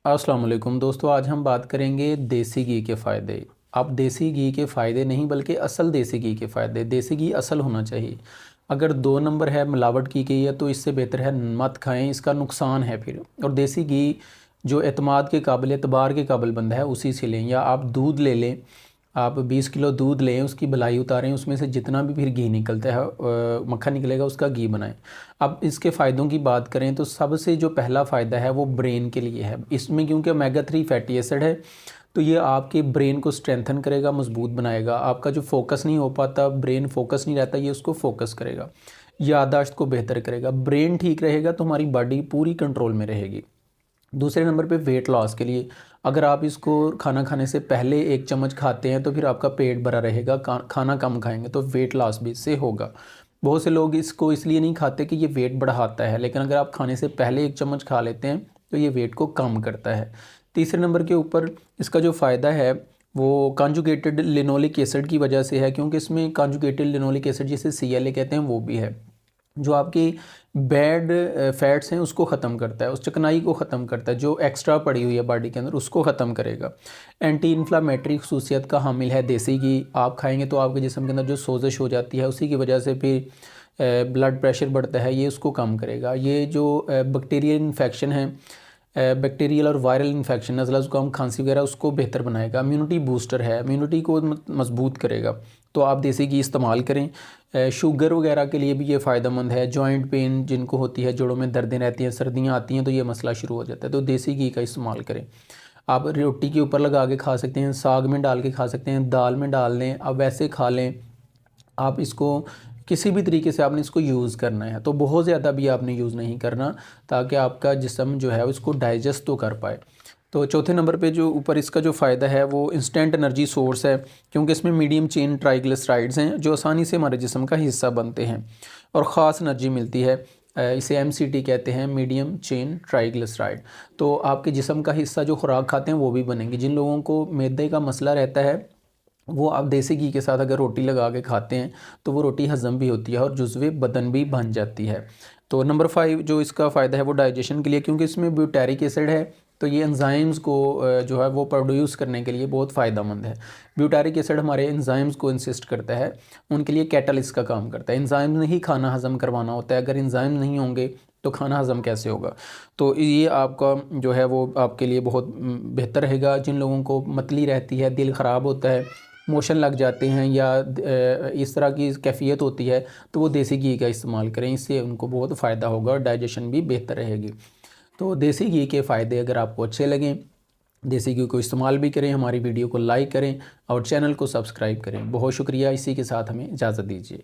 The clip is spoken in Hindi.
अस्सलाम वालेकुम दोस्तों, आज हम बात करेंगे देसी घी के फ़ायदे। अब देसी घी के फ़ायदे नहीं बल्कि असल देसी घी के फ़ायदे। देसी घी असल होना चाहिए। अगर 2 नंबर है मिलावट की गई है तो इससे बेहतर है मत खाएं, इसका नुकसान है फिर। और देसी घी जो एतमाद के काबिल एतबार के काबिल बंदा है उसी से लें, या आप दूध ले लें। आप 20 किलो दूध लें, उसकी बलाई उतारें, उसमें से जितना भी फिर घी निकलता है मक्खन निकलेगा उसका घी बनाएं। अब इसके फ़ायदों की बात करें तो सबसे जो पहला फ़ायदा है वो ब्रेन के लिए है। इसमें क्योंकि ओमेगा 3 फैटी एसिड है तो ये आपके ब्रेन को स्ट्रेंथन करेगा, मजबूत बनाएगा। आपका जो फोकस नहीं हो पाता, ब्रेन फोकस नहीं रहता, ये उसको फोकस करेगा। याददाश्त को बेहतर करेगा। ब्रेन ठीक रहेगा तो हमारी बॉडी पूरी कंट्रोल में रहेगी। दूसरे नंबर पे वेट लॉस के लिए, अगर आप इसको खाना खाने से पहले 1 चम्मच खाते हैं तो फिर आपका पेट भरा रहेगा। खाना कम खाएंगे तो वेट लॉस भी इससे होगा। बहुत से लोग इसको इसलिए नहीं खाते कि ये वेट बढ़ाता है, लेकिन अगर आप खाने से पहले 1 चम्मच खा लेते हैं तो ये वेट को कम करता है। तीसरे नंबर के ऊपर इसका जो फ़ायदा है वो कॉन्जुगेटेड लिनोलिक एसिड की वजह से है, क्योंकि इसमें कॉन्जुगेटेड लिनोलिक एसिड जिसे CLA कहते हैं वो भी है, जो आपकी बैड फैट्स हैं उसको ख़त्म करता है, उस चिकनाई को ख़त्म करता है, जो एक्स्ट्रा पड़ी हुई है बॉडी के अंदर उसको ख़त्म करेगा। एंटी इन्फ्लामेटरी खसूसियत का हामिल है देसी घी। आप खाएंगे तो आपके जिस्म के अंदर जो सोजिश हो जाती है उसी की वजह से फिर ब्लड प्रेशर बढ़ता है, ये उसको कम करेगा। ये जो बैक्टीरियल इन्फेक्शन है, बैक्टीरियल और वायरल इन्फेक्शन, नज़ला ज़ुकाम खांसी वगैरह, उसको बेहतर बनाएगा। इम्यूनिटी बूस्टर है, इम्यूनिटी को मजबूत करेगा। तो आप देसी घी इस्तेमाल करें। शुगर वगैरह के लिए भी ये फ़ायदेमंद है। जॉइंट पेन जिनको होती है, जोड़ों में दर्दें रहती हैं, सर्दियाँ आती हैं तो ये मसला शुरू हो जाता है, तो देसी घी का इस्तेमाल करें। आप रोटी के ऊपर लगा के खा सकते हैं, साग में डाल के खा सकते हैं, दाल में डाल लें, आप वैसे खा लें। आप इसको किसी भी तरीके से आपने इसको यूज़ करना है, तो बहुत ज़्यादा भी आपने यूज़ नहीं करना, ताकि आपका जिस्म जो है उसको डाइजेस्ट तो कर पाए। तो चौथे नंबर पे जो ऊपर इसका जो फ़ायदा है वो इंस्टेंट एनर्जी सोर्स है, क्योंकि इसमें मीडियम चेन ट्राइग्लिसराइड्स हैं जो आसानी से हमारे जिस्म का हिस्सा बनते हैं और ख़ास एनर्जी मिलती है। इसे MCT कहते हैं, मीडियम चेन ट्राइग्लिसराइड। तो आपके जिस्म का हिस्सा जो खुराक खाते हैं वो भी बनेंगे। जिन लोगों को मैदे का मसला रहता है वो आप देसी घी के साथ अगर रोटी लगा के खाते हैं तो वो रोटी हज़म भी होती है और जुज़्वे बदन भी बन जाती है। तो नंबर 5 जो इसका फ़ायदा है वो डाइजेशन के लिए, क्योंकि इसमें ब्यूटारिक एसिड है तो ये एंजाइम्स को जो है वो प्रोड्यूस करने के लिए बहुत फ़ायदेमंद है। ब्यूटारिक एसिड हमारे एंजाइम्स को इंसिस्ट करता है, उनके लिए कैटलिस्ट का काम करता है। एंजाइम ने ही खाना हज़म करवाना होता है, अगर एंजाइम नहीं होंगे तो खाना हज़म कैसे होगा। तो ये आपका जो है वो आपके लिए बहुत बेहतर रहेगा। जिन लोगों को मतली रहती है, दिल ख़राब होता है, मोशन लग जाते हैं, या इस तरह की कैफियत होती है, तो वो देसी घी का इस्तेमाल करें, इससे उनको बहुत फ़ायदा होगा और डाइजेशन भी बेहतर रहेगी। तो देसी घी के फ़ायदे अगर आपको अच्छे लगें, देसी घी को इस्तेमाल भी करें, हमारी वीडियो को लाइक करें और चैनल को सब्सक्राइब करें। बहुत शुक्रिया। इसी के साथ हमें इजाज़त दीजिए।